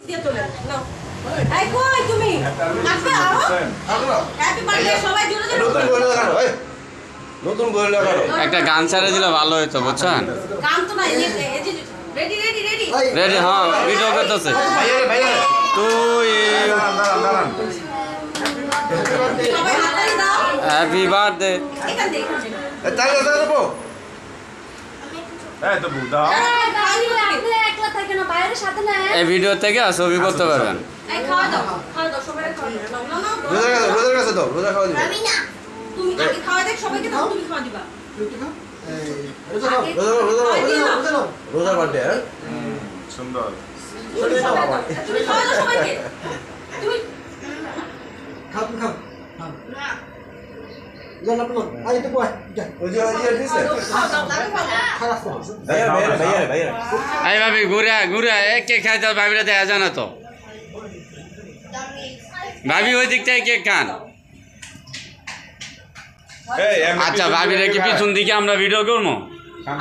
দিয়ে চলে নাও এই কই তুমি আসবে আরো হ্যাপি বার্থডে সবাই জোরে জোরে নতুন বই লাগানো ভাই নতুন বই লাগানো একটা গান ছেড়ে দিলে ভালো হতো বুঝছেন গান তো নাই এই যে রেডি রেডি রেডি রেডি হ্যাঁ ভিডিও করতেছে ভাইয়া তুই দাঁড়ান সবাই হাততালি দাও হ্যাপি বার্থডে এখান থেকে তাই দাঁড়াবো এই তো বুদা আপনি একলা থাকেন না বাইরের সাথে না এই ভিডিও থেকে ছবি করতে পারবেন এই খাওয়া দাও সবাই খাওয়া দাও নাও রোজার কাছে দাও রোজা খাওয়া দিবে আমি না তুমি আগে খাওয়া দেখ সবাইকে দাও তুমি খাওয়া দিবা রোজা বার্থডে হ্যাঁ সুন্দর তুমি খাওয়া দাও সবাইকে তুমি খাও খাও না জানা তো আই তো কই ওই যে দিছে খাওয়া দাও খারাপ ভাইয়া এই ভাবি ঘুরে কেক খাইতে ভাবিরা দেখা যায় না তো ভাবি ওই দিক থেকে কেক খান এই আচ্ছা ভাবিরা কি পিছন দিকে আমরা ভিডিও করবো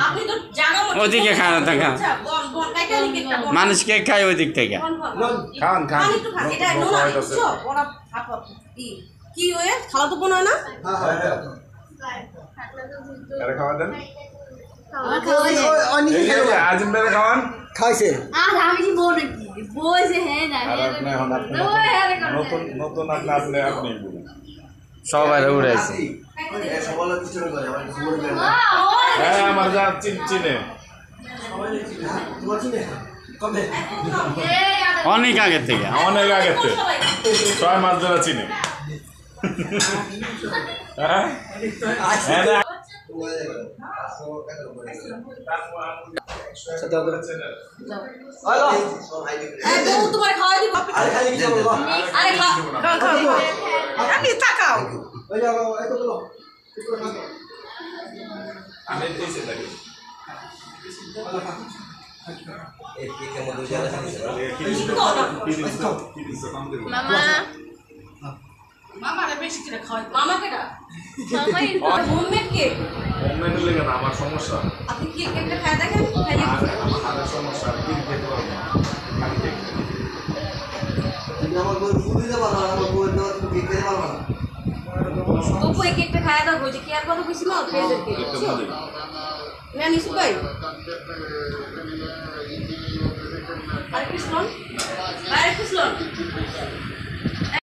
আপনি তো জানো ওদিকে খান না খান আচ্ছা বল কাইটা লিখে একটা মানুষ কেক খায় ওই দিক থেকে খান খান খান একটু খান এটা নোনা বুঝছো ওরা আপু কি হয়ে খাওয়া তো বোনা না আরে খাওয়া দেন আমার খাওয়াই অনেক এই যে আজিম ভাই খাওয়ান খাইছে আর আমি কি বলবো কি বলছে হ্যাঁ না আর আপনি এখন আপনি নতুন নতুন আপনি আপনি বলুন সবাই উড়াইছে সবাই কিছু করে আমার কিছু বলে দেন হ্যাঁ আমার যা চিনে তোমার চিনে কবে অনেক আগের থেকে অনেক আগে থেকে 6 মাস ধরে চিনে হ্যাঁ হ্যাঁ হ্যালো এই বউ তোমার খাওয়া দিব আরে খালি কি বলবো আরে খাও আপনি তাকাও ওই যাও এত বলো আমি দিয়েছি তাকে এই কেকের মধ্যে যারা আছে মামা মামারে বেশি করে খাওয়াই মামা কেডা মামাই হোমমেড কেক হোমমেড লেগে না আমার সমস্যা আপনি কি কেকটা খায় দেখেন খাইলে আমার হাড়ের সমস্যা কি খেতে পারবো না খালি কেক তুমি আমার বই ফুল দিতে পারো আমার বই দাও তুমি দিতে পারো না তবু এই কেকটা খায় দাও বুঝি কি আর কথা কইছি না ফ্রেজের কেক একটু ভালো না নিশু ভাই আরে কৃষ্ণ